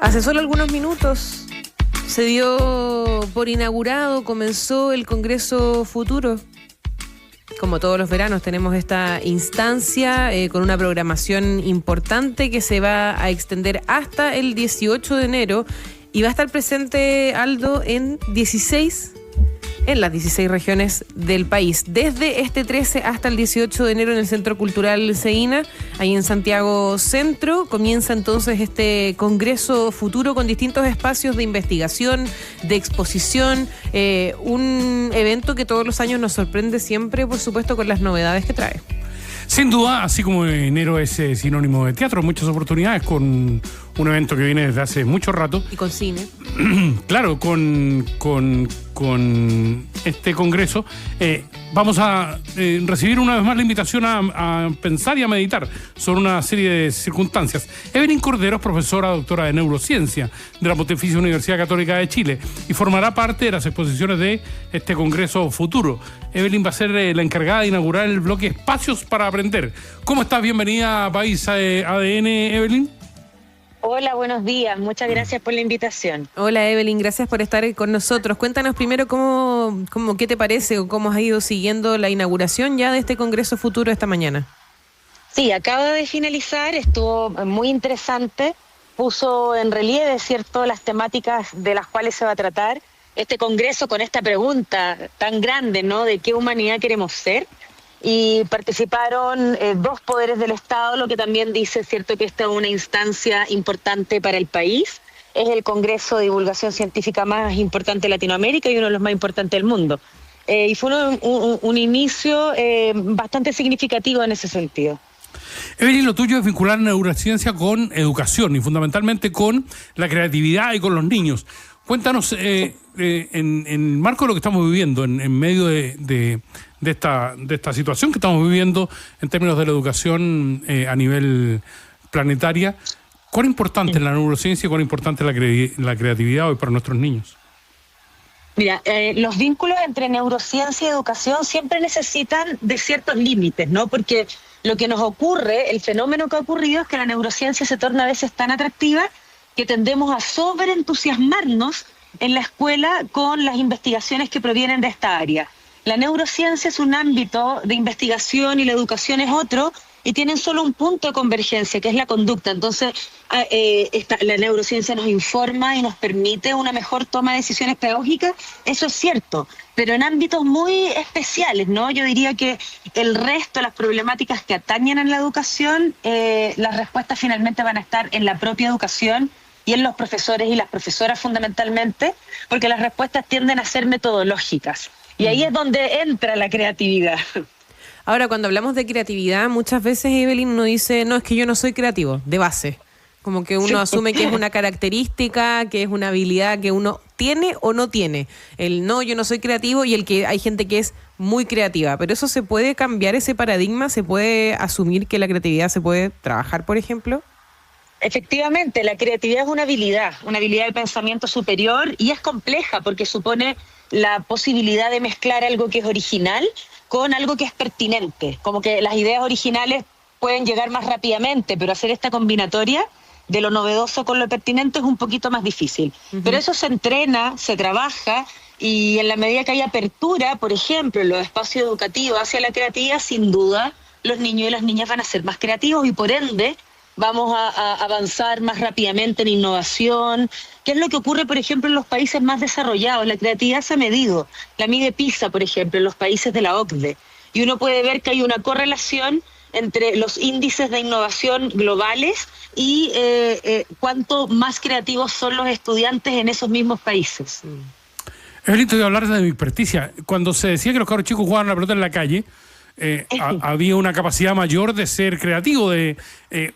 Hace solo algunos minutos se dio por inaugurado, comenzó el Congreso Futuro. Como todos los veranos tenemos esta instancia con una programación importante que se va a extender hasta el 18 de enero y va a estar presente, Aldo, en las 16 regiones del país. Desde este 13 hasta el 18 de enero en el Centro Cultural Ceina, ahí en Santiago Centro, comienza entonces este Congreso Futuro con distintos espacios de investigación, de exposición, un evento que todos los años nos sorprende siempre, por supuesto, con las novedades que trae. Sin duda, así como enero es sinónimo de teatro, muchas oportunidades con un evento que viene desde hace mucho rato. Y con cine. Claro, con este congreso vamos a recibir una vez más la invitación a pensar y a meditar sobre una serie de circunstancias. Evelyn Cordero es profesora doctora de neurociencia de la Pontificia Universidad Católica de Chile y formará parte de las exposiciones de este Congreso Futuro. Evelyn va a ser la encargada de inaugurar el bloque Espacios para Aprender. ¿Cómo estás? Bienvenida a País ADN, Evelyn. Hola, buenos días. Muchas gracias por la invitación. Hola, Evelyn. Gracias por estar con nosotros. Cuéntanos primero qué te parece o cómo has ido siguiendo la inauguración ya de este Congreso Futuro esta mañana. Sí, acaba de finalizar. Estuvo muy interesante. Puso en relieve, ¿cierto?, las temáticas de las cuales se va a tratar este Congreso con esta pregunta tan grande, ¿no?, de qué humanidad queremos ser. Y participaron dos poderes del Estado, lo que también dice, cierto, que esta es una instancia importante para el país. Es el Congreso de Divulgación Científica más importante de Latinoamérica y uno de los más importantes del mundo. Y fue un inicio bastante significativo en ese sentido. Evelyn, lo tuyo es vincular neurociencia con educación y fundamentalmente con la creatividad y con los niños. Cuéntanos, en el marco de lo que estamos viviendo, en medio de esta situación que estamos viviendo en términos de la educación a nivel planetaria, ¿cuán importante es la neurociencia y cuán importante es la creatividad hoy para nuestros niños? Mira, los vínculos entre neurociencia y educación siempre necesitan de ciertos límites, ¿no? Porque lo que nos ocurre, el fenómeno que ha ocurrido es que la neurociencia se torna a veces tan atractiva que tendemos a sobreentusiasmarnos en la escuela con las investigaciones que provienen de esta área. La neurociencia es un ámbito de investigación y la educación es otro, y tienen solo un punto de convergencia, que es la conducta. Entonces, la neurociencia nos informa y nos permite una mejor toma de decisiones pedagógicas, eso es cierto, pero en ámbitos muy especiales, ¿no? Yo diría que el resto de las problemáticas que atañen a la educación, las respuestas finalmente van a estar en la propia educación y en los profesores y las profesoras fundamentalmente, porque las respuestas tienden a ser metodológicas. Y ahí es donde entra la creatividad. Ahora, cuando hablamos de creatividad, muchas veces, Evelyn, uno dice, no, es que yo no soy creativo, de base. Como que uno asume que es una característica, que es una habilidad que uno tiene o no tiene. El no, yo no soy creativo y el que hay gente que es muy creativa. Pero eso se puede cambiar, ese paradigma, se puede asumir que la creatividad se puede trabajar, por ejemplo. Efectivamente, la creatividad es una habilidad de pensamiento superior y es compleja porque supone la posibilidad de mezclar algo que es original con algo que es pertinente. Como que las ideas originales pueden llegar más rápidamente, pero hacer esta combinatoria de lo novedoso con lo pertinente es un poquito más difícil. Uh-huh. Pero eso se entrena, se trabaja y en la medida que hay apertura, por ejemplo, en los espacios educativos hacia la creatividad, sin duda los niños y las niñas van a ser más creativos y por ende vamos a avanzar más rápidamente en innovación, que es lo que ocurre, por ejemplo, en los países más desarrollados. La creatividad se ha medido, la mide PISA, por ejemplo, en los países de la OCDE, y uno puede ver que hay una correlación entre los índices de innovación globales y cuánto más creativos son los estudiantes en esos mismos países. Evelyn, te voy a hablar de mi experticia. Cuando se decía que los cabros chicos jugaban la pelota en la calle, había una capacidad mayor de ser creativo, de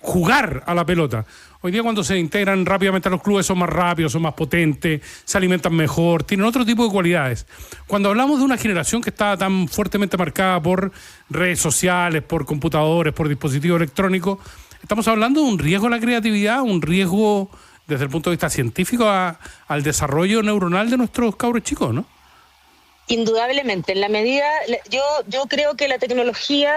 jugar a la pelota. Hoy día cuando se integran rápidamente a los clubes son más rápidos, son más potentes, se alimentan mejor, tienen otro tipo de cualidades. Cuando hablamos de una generación que está tan fuertemente marcada por redes sociales, por computadores, por dispositivos electrónicos, estamos hablando de un riesgo a la creatividad, un riesgo desde el punto de vista científico al desarrollo neuronal de nuestros cabros chicos, ¿no? Indudablemente, en la medida, yo creo que la tecnología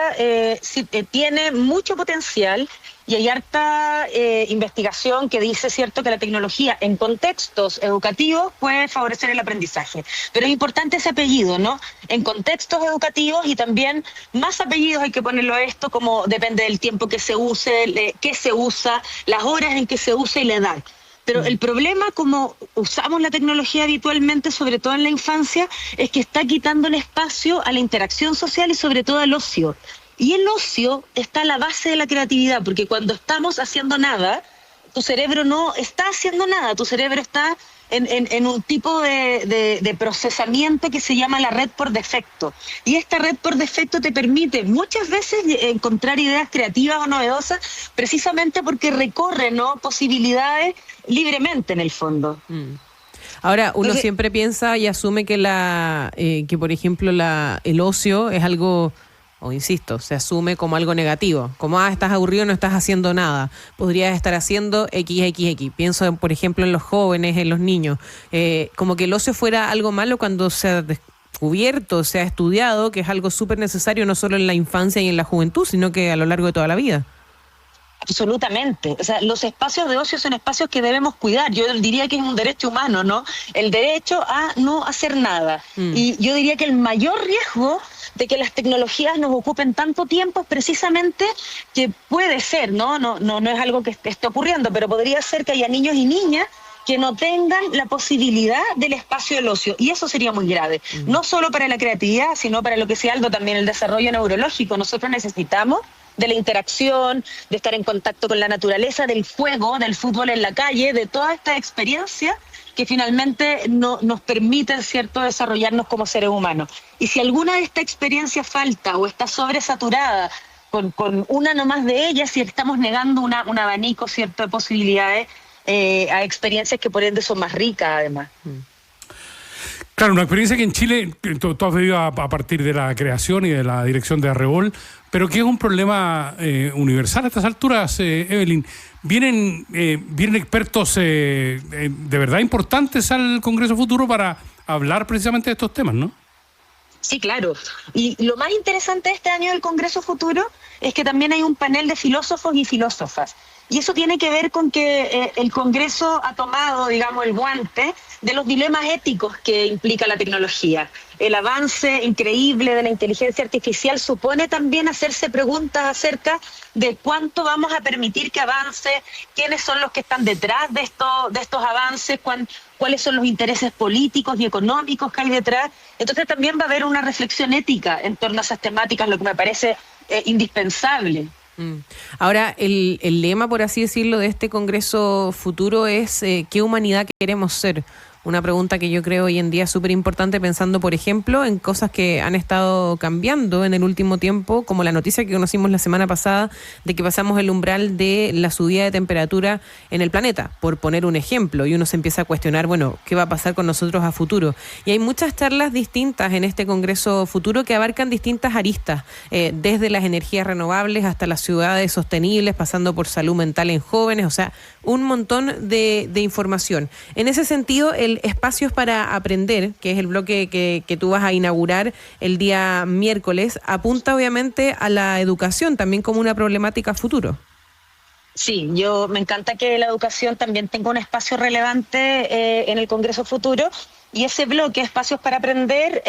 tiene mucho potencial y hay harta investigación que dice, cierto, que la tecnología en contextos educativos puede favorecer el aprendizaje. Pero es importante ese apellido, ¿no? En contextos educativos, y también más apellidos hay que ponerlo a esto, como depende del tiempo que se use, qué se usa, las horas en que se usa y la edad. Pero el problema, como usamos la tecnología habitualmente, sobre todo en la infancia, es que está quitando el espacio a la interacción social y sobre todo al ocio. Y el ocio está a la base de la creatividad, porque cuando estamos haciendo nada, tu cerebro no está haciendo nada, tu cerebro está en un tipo de procesamiento que se llama la red por defecto. Y esta red por defecto te permite muchas veces encontrar ideas creativas o novedosas, precisamente porque recorre, ¿no?, posibilidades libremente en el fondo. Ahora, uno siempre piensa y asume que que por ejemplo el ocio es algo, o insisto, se asume como algo negativo, como estás aburrido, no estás haciendo nada, podrías estar haciendo XXX. Pienso, por ejemplo, en los jóvenes, en los niños, como que el ocio fuera algo malo, cuando se ha descubierto, se ha estudiado que es algo súper necesario, no solo en la infancia y en la juventud, sino que a lo largo de toda la vida. Absolutamente. O sea, los espacios de ocio son espacios que debemos cuidar. Yo diría que es un derecho humano, ¿no? El derecho a no hacer nada. Y yo diría que el mayor riesgo de que las tecnologías nos ocupen tanto tiempo es precisamente que puede ser, ¿no? No es algo que esté ocurriendo, pero podría ser que haya niños y niñas que no tengan la posibilidad del espacio del ocio. Y eso sería muy grave. No solo para la creatividad, sino para lo que sea algo también, el desarrollo neurológico. Nosotros necesitamos de la interacción, de estar en contacto con la naturaleza, del juego, del fútbol en la calle, de toda esta experiencia que finalmente nos permiten, cierto, desarrollarnos como seres humanos. Y si alguna de estas experiencias falta o está sobresaturada con una nomás de ellas, si estamos negando un abanico, cierto, de posibilidades a experiencias que por ende son más ricas, además. Claro, una experiencia que en Chile tú has vivido a partir de la creación y de la dirección de Arrebol, pero que es un problema universal a estas alturas, Evelyn. Vienen expertos de verdad importantes al Congreso Futuro para hablar precisamente de estos temas, ¿no? Sí, claro. Y lo más interesante de este año del Congreso Futuro es que también hay un panel de filósofos y filósofas. Y eso tiene que ver con que el Congreso ha tomado, digamos, el guante de los dilemas éticos que implica la tecnología. El avance increíble de la inteligencia artificial supone también hacerse preguntas acerca de cuánto vamos a permitir que avance, quiénes son los que están detrás de estos avances, cuáles son los intereses políticos y económicos que hay detrás. Entonces también va a haber una reflexión ética en torno a esas temáticas, lo que me parece indispensable. Ahora, el lema, por así decirlo, de este Congreso Futuro es ¿qué humanidad queremos ser? Una pregunta que yo creo hoy en día es súper importante, pensando, por ejemplo, en cosas que han estado cambiando en el último tiempo, como la noticia que conocimos la semana pasada de que pasamos el umbral de la subida de temperatura en el planeta, por poner un ejemplo, y uno se empieza a cuestionar, bueno, ¿qué va a pasar con nosotros a futuro? Y hay muchas charlas distintas en este Congreso Futuro que abarcan distintas aristas, desde las energías renovables hasta las ciudades sostenibles, pasando por salud mental en jóvenes, o sea, un montón de información. En ese sentido, el Espacios para Aprender, que es el bloque que tú vas a inaugurar el día miércoles, apunta obviamente a la educación también como una problemática futuro. Sí, me encanta que la educación también tenga un espacio relevante en el Congreso Futuro, y ese bloque, Espacios para Aprender,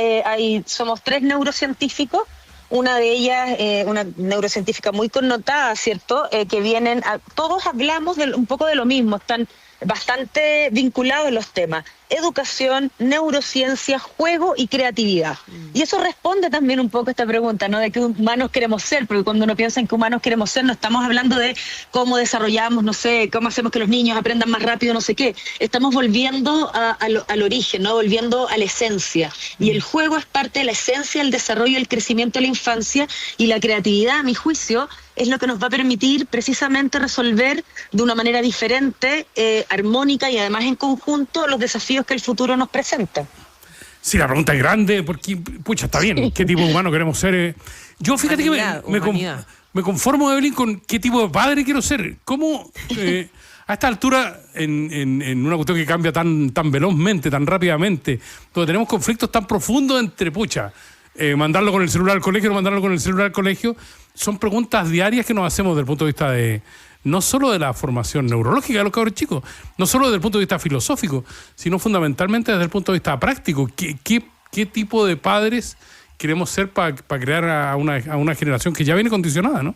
somos 3 neurocientíficos. Una de ellas, una neurocientífica muy connotada, ¿cierto? Que vienen, todos hablamos un poco de lo mismo, están bastante vinculados los temas: educación, neurociencia, juego y creatividad. Y eso responde también un poco a esta pregunta, ¿no? De qué humanos queremos ser, porque cuando uno piensa en qué humanos queremos ser, no estamos hablando de cómo desarrollamos, no sé, cómo hacemos que los niños aprendan más rápido, no sé qué. Estamos volviendo al origen, ¿no? Volviendo a la esencia. Y el juego es parte de la esencia del desarrollo y el crecimiento de la infancia, y la creatividad, a mi juicio, es lo que nos va a permitir precisamente resolver de una manera diferente, armónica y además en conjunto, los desafíos que el futuro nos presenta. Sí, la pregunta es grande, porque, pucha, está bien, ¿qué tipo de humano queremos ser? Yo, fíjate que me conformo, Evelyn, con qué tipo de padre quiero ser. ¿Cómo, a esta altura, en una cuestión que cambia tan velozmente, tan rápidamente, donde tenemos conflictos tan profundos entre, mandarlo con el celular al colegio, no mandarlo con el celular al colegio, son preguntas diarias que nos hacemos desde el punto de vista de, no solo de la formación neurológica de los cabros chicos, no solo desde el punto de vista filosófico, sino fundamentalmente desde el punto de vista práctico. ¿Qué tipo de padres queremos ser para crear a una generación que ya viene condicionada, ¿no?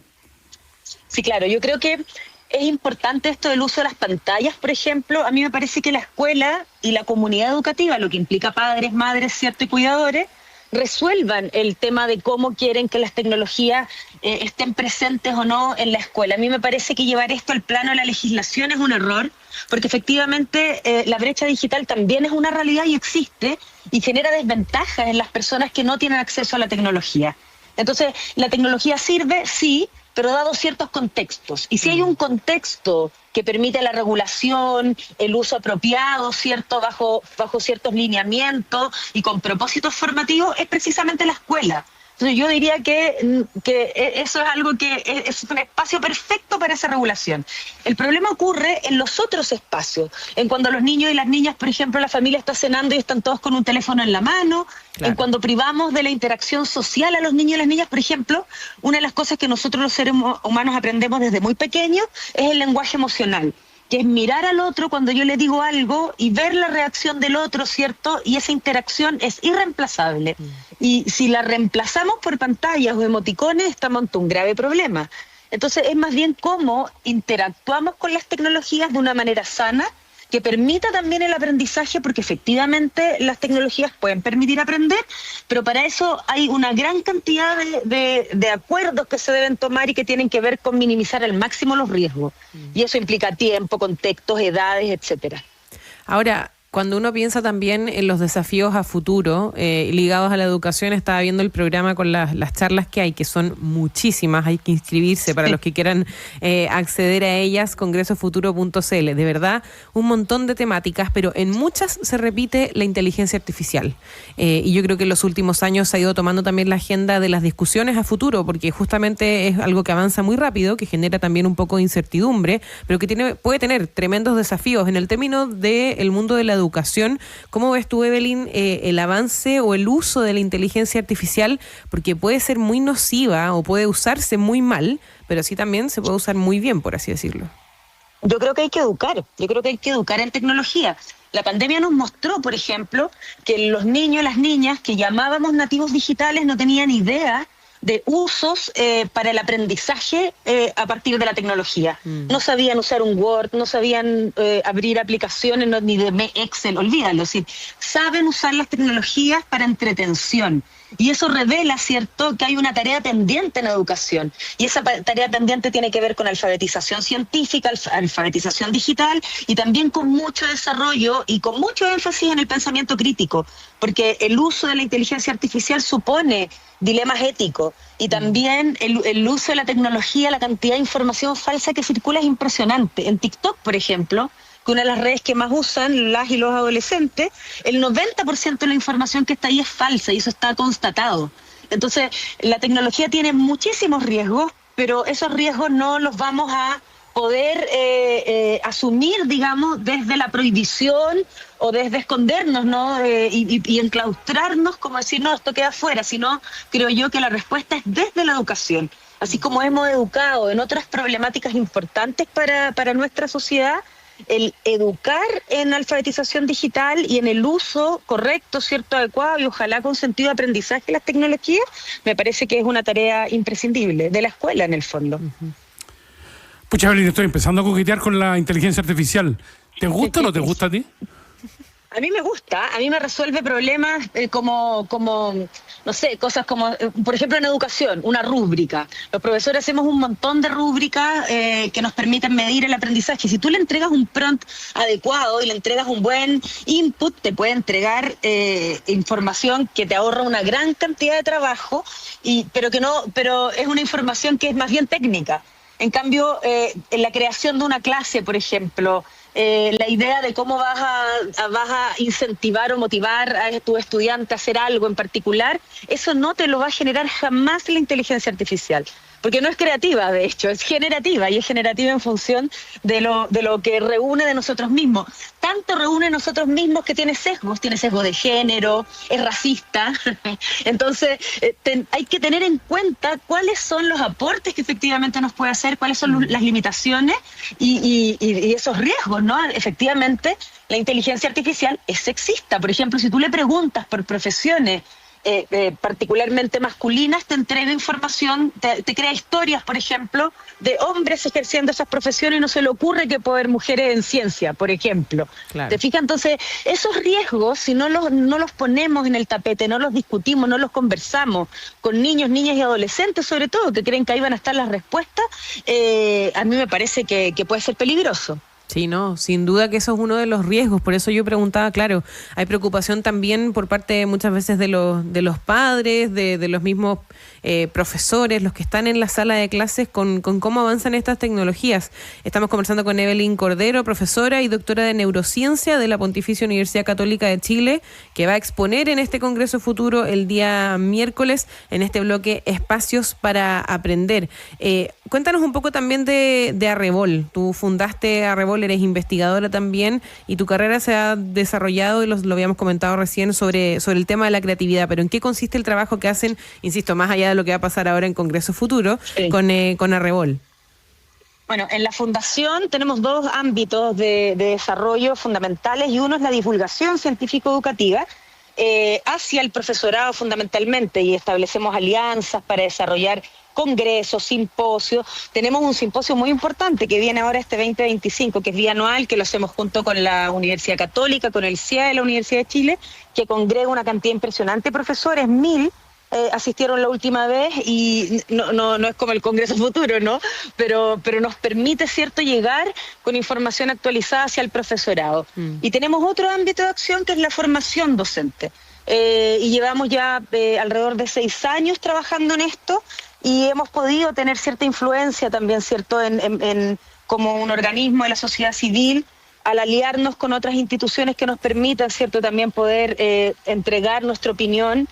Sí, claro, yo creo que es importante esto del uso de las pantallas, por ejemplo. A mí me parece que la escuela y la comunidad educativa, lo que implica padres, madres, ¿cierto?, y cuidadores, resuelvan el tema de cómo quieren que las tecnologías estén presentes o no en la escuela. A mí me parece que llevar esto al plano de la legislación es un error, porque efectivamente la brecha digital también es una realidad y existe, y genera desventajas en las personas que no tienen acceso a la tecnología. Entonces, la tecnología sirve, sí, pero dado ciertos contextos. Y si hay un contexto que permite la regulación, el uso apropiado, ¿cierto?, bajo ciertos lineamientos y con propósitos formativos, es precisamente la escuela. Entonces yo diría que eso es algo que es un espacio perfecto para esa regulación. El problema ocurre en los otros espacios, en cuando los niños y las niñas, por ejemplo, la familia está cenando y están todos con un teléfono en la mano, claro. En cuando privamos de la interacción social a los niños y las niñas, por ejemplo, una de las cosas que nosotros los seres humanos aprendemos desde muy pequeños es el lenguaje emocional, que es mirar al otro cuando yo le digo algo y ver la reacción del otro, ¿cierto? Y esa interacción es irreemplazable. Y si la reemplazamos por pantallas o emoticones, estamos ante un grave problema. Entonces es más bien cómo interactuamos con las tecnologías de una manera sana, que permita también el aprendizaje, porque efectivamente las tecnologías pueden permitir aprender, pero para eso hay una gran cantidad de acuerdos que se deben tomar y que tienen que ver con minimizar al máximo los riesgos. Y eso implica tiempo, contextos, edades, etcétera. Ahora, cuando uno piensa también en los desafíos a futuro ligados a la educación, estaba viendo el programa con las charlas que hay, que son muchísimas, hay que inscribirse para los que quieran acceder a ellas, congresofuturo.cl. De verdad, un montón de temáticas, pero en muchas se repite la inteligencia artificial. Y yo creo que en los últimos años se ha ido tomando también la agenda de las discusiones a futuro, porque justamente es algo que avanza muy rápido, que genera también un poco de incertidumbre, pero que puede tener tremendos desafíos en el término del mundo de la educación. ¿Cómo ves tú, Evelyn, el avance o el uso de la inteligencia artificial? Porque puede ser muy nociva o puede usarse muy mal, pero sí también se puede usar muy bien, por así decirlo. Yo creo que hay que educar en tecnología. La pandemia nos mostró, por ejemplo, que los niños y las niñas que llamábamos nativos digitales no tenían idea de usos para el aprendizaje a partir de la tecnología. No sabían usar un Word, no sabían abrir aplicaciones, ni de Excel, olvídalo. Sí. Saben usar las tecnologías para entretención. Y eso revela, ¿cierto?, que hay una tarea pendiente en la educación. Y esa tarea pendiente tiene que ver con alfabetización científica, alfabetización digital y también con mucho desarrollo y con mucho énfasis en el pensamiento crítico, porque el uso de la inteligencia artificial supone dilemas éticos y también el uso de la tecnología, la cantidad de información falsa que circula es impresionante. En TikTok, por ejemplo, que una de las redes que más usan las y los adolescentes, el 90% de la información que está ahí es falsa y eso está constatado. Entonces, la tecnología tiene muchísimos riesgos, pero esos riesgos no los vamos a poder asumir, digamos, desde la prohibición o desde escondernos, ¿no? Y enclaustrarnos, como decir, no, esto queda afuera, sino creo yo que la respuesta es desde la educación. Así como hemos educado en otras problemáticas importantes para nuestra sociedad, el educar en alfabetización digital y en el uso correcto, cierto, adecuado y ojalá con sentido de aprendizaje de las tecnologías, me parece que es una tarea imprescindible de la escuela en el fondo. Pucha, Evelyn, estoy empezando a coquetear con la inteligencia artificial. ¿Te gusta o no te gusta a ti? A mí me gusta, a mí me resuelve problemas como no sé, cosas como, por ejemplo, en educación, una rúbrica. Los profesores hacemos un montón de rúbricas que nos permiten medir el aprendizaje. Si tú le entregas un prompt adecuado y le entregas un buen input, te puede entregar información que te ahorra una gran cantidad de trabajo, pero es una información que es más bien técnica. En cambio, en la creación de una clase, por ejemplo, la idea de cómo vas a incentivar o motivar a tu estudiante a hacer algo en particular, eso no te lo va a generar jamás la inteligencia artificial. Porque no es creativa, de hecho, es generativa, y es generativa en función de lo que reúne de nosotros mismos. Tanto reúne nosotros mismos que tiene sesgo de género, es racista. Entonces, hay que tener en cuenta cuáles son los aportes que efectivamente nos puede hacer, cuáles son las limitaciones y esos riesgos, ¿no? Efectivamente, la inteligencia artificial es sexista. Por ejemplo, si tú le preguntas por profesiones particularmente masculinas, te entrega información, te crea historias, por ejemplo, de hombres ejerciendo esas profesiones, y no se le ocurre que puede haber mujeres en ciencia, por ejemplo. Claro. ¿Te fijas? Entonces, esos riesgos, si no los ponemos en el tapete, no los discutimos, no los conversamos con niños, niñas y adolescentes, sobre todo, que creen que ahí van a estar las respuestas, a mí me parece que puede ser peligroso. Sí, no, sin duda que eso es uno de los riesgos. Por eso yo preguntaba, claro, hay preocupación también por parte muchas veces de los padres, de los mismos profesores, los que están en la sala de clases con cómo avanzan estas tecnologías. Estamos conversando con Evelyn Cordero, profesora y doctora de neurociencia de la Pontificia Universidad Católica de Chile, que va a exponer en este Congreso Futuro el día miércoles en este bloque Espacios para Aprender. Cuéntanos un poco también de Arrebol. Tú fundaste Arrebol, eres investigadora también, y tu carrera se ha desarrollado, y lo habíamos comentado recién, sobre el tema de la creatividad. Pero ¿en qué consiste el trabajo que hacen, insisto, más allá de lo que va a pasar ahora en Congreso Futuro, sí, con Arrebol? Bueno, en la Fundación tenemos dos ámbitos de desarrollo fundamentales, y uno es la divulgación científico-educativa hacia el profesorado fundamentalmente, y establecemos alianzas para desarrollar congresos, simposios. Tenemos un simposio muy importante que viene ahora este 2025, que es bianual, que lo hacemos junto con la Universidad Católica, con el CIA de la Universidad de Chile, que congrega una cantidad impresionante de profesores, 1000 asistieron la última vez, y no es como el Congreso Futuro, ¿no? Pero nos permite, ¿cierto?, llegar con información actualizada hacia el profesorado. Y tenemos otro ámbito de acción que es la formación docente. Y llevamos ya alrededor de 6 años trabajando en esto, y hemos podido tener cierta influencia también, ¿cierto?, como un organismo de la sociedad civil, al aliarnos con otras instituciones que nos permitan, ¿cierto?, también poder entregar nuestra opinión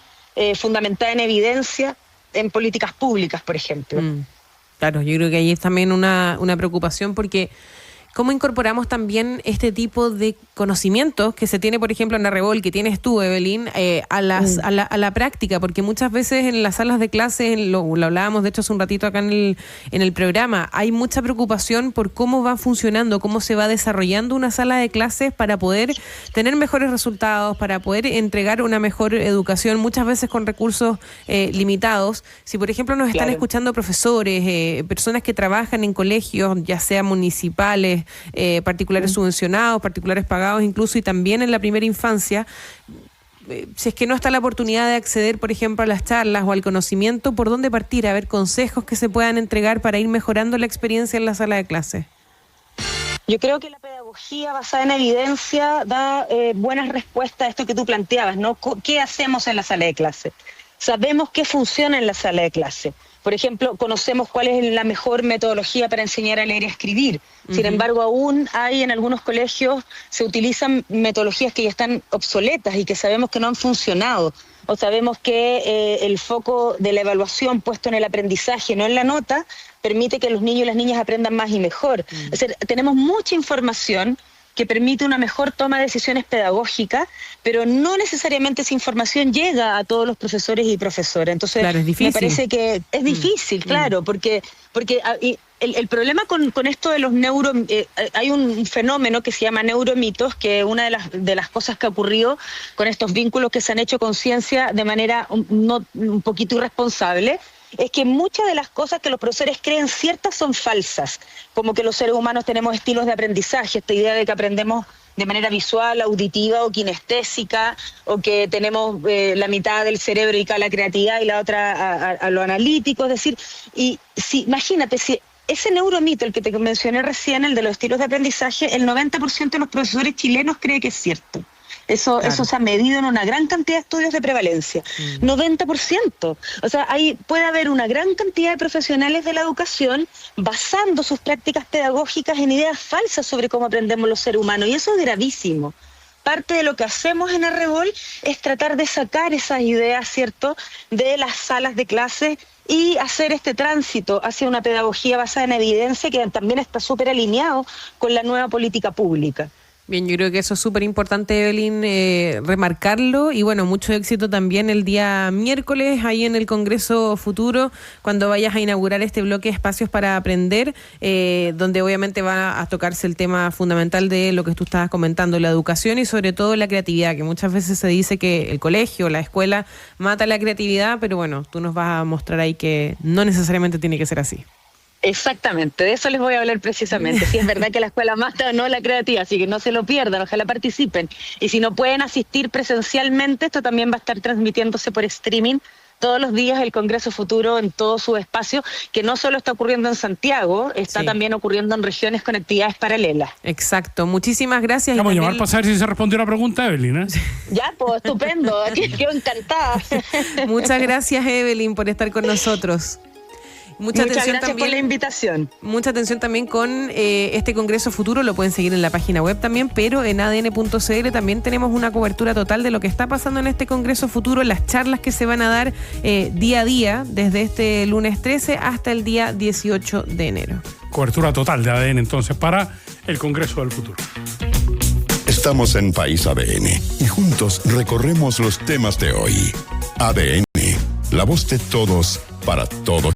fundamentada en evidencia en políticas públicas, por ejemplo. Claro, yo creo que ahí es también una preocupación, porque ¿cómo incorporamos también este tipo de conocimientos que se tiene, por ejemplo, en Arrebol, que tienes tú, Evelyn, a la práctica? Porque muchas veces en las salas de clases, lo hablábamos de hecho hace un ratito acá en el programa, hay mucha preocupación por cómo va funcionando, cómo se va desarrollando una sala de clases para poder tener mejores resultados, para poder entregar una mejor educación, muchas veces con recursos limitados. Si, por ejemplo, nos están escuchando profesores, personas que trabajan en colegios, ya sea municipales, particulares subvencionados, particulares pagados incluso, y también en la primera infancia, si es que no está la oportunidad de acceder, por ejemplo, a las charlas o al conocimiento, ¿por dónde partir? A ver, consejos que se puedan entregar para ir mejorando la experiencia en la sala de clase. Yo creo que la pedagogía basada en evidencia da buenas respuestas a esto que tú planteabas, ¿no? ¿Qué hacemos en la sala de clase? Sabemos qué funciona en la sala de clase. Por ejemplo, conocemos cuál es la mejor metodología para enseñar a leer y a escribir. Sin embargo, aún hay en algunos colegios, se utilizan metodologías que ya están obsoletas y que sabemos que no han funcionado. O sabemos que el foco de la evaluación puesto en el aprendizaje, no en la nota, permite que los niños y las niñas aprendan más y mejor. Es decir, tenemos mucha información que permite una mejor toma de decisiones pedagógicas, pero no necesariamente esa información llega a todos los profesores y profesoras. Entonces, claro, es difícil. Me parece que es difícil, claro, porque el problema con esto de los hay un fenómeno que se llama neuromitos, que una de las cosas que ha ocurrido con estos vínculos que se han hecho con ciencia de manera un poquito irresponsable, es que muchas de las cosas que los profesores creen ciertas son falsas, como que los seres humanos tenemos estilos de aprendizaje, esta idea de que aprendemos de manera visual, auditiva o kinestésica, o que tenemos la mitad del cerebro dedicada a la creatividad y la otra a lo analítico. Es decir, imagínate, si ese neuromito, el que te mencioné recién, el de los estilos de aprendizaje, el 90% de los profesores chilenos cree que es cierto. Eso se ha medido en una gran cantidad de estudios de prevalencia. 90%. O sea, puede haber una gran cantidad de profesionales de la educación basando sus prácticas pedagógicas en ideas falsas sobre cómo aprendemos los seres humanos, y eso es gravísimo. Parte de lo que hacemos en Arrebol es tratar de sacar esas ideas, ¿cierto?, de las salas de clase y hacer este tránsito hacia una pedagogía basada en evidencia que también está súper alineado con la nueva política pública. Bien, yo creo que eso es súper importante, Evelyn, remarcarlo, y bueno, mucho éxito también el día miércoles ahí en el Congreso Futuro, cuando vayas a inaugurar este bloque de Espacios para Aprender, donde obviamente va a tocarse el tema fundamental de lo que tú estabas comentando, la educación y sobre todo la creatividad, que muchas veces se dice que el colegio, la escuela mata la creatividad, pero bueno, tú nos vas a mostrar ahí que no necesariamente tiene que ser así. Exactamente, de eso les voy a hablar precisamente. Si es verdad que la escuela mata o no la creatividad, así que no se lo pierdan, ojalá participen. Y si no pueden asistir presencialmente, esto también va a estar transmitiéndose por streaming todos los días el Congreso Futuro en todo su espacio, que no solo está ocurriendo en Santiago, está también ocurriendo en regiones con actividades paralelas. Exacto, muchísimas gracias. Vamos a llamar para saber si se respondió la pregunta, Evelyn, ¿eh? Ya, pues, estupendo, aquí quedo encantada. Muchas gracias, Evelyn, por estar con nosotros. Muchas gracias también por la invitación. Mucha atención también con este Congreso Futuro, lo pueden seguir en la página web también, pero en adn.cl también tenemos una cobertura total de lo que está pasando en este Congreso Futuro, las charlas que se van a dar día a día, desde este lunes 13 hasta el día 18 de enero. Cobertura total de ADN entonces para el Congreso del Futuro. Estamos en País ADN y juntos recorremos los temas de hoy. ADN, la voz de todos para todos.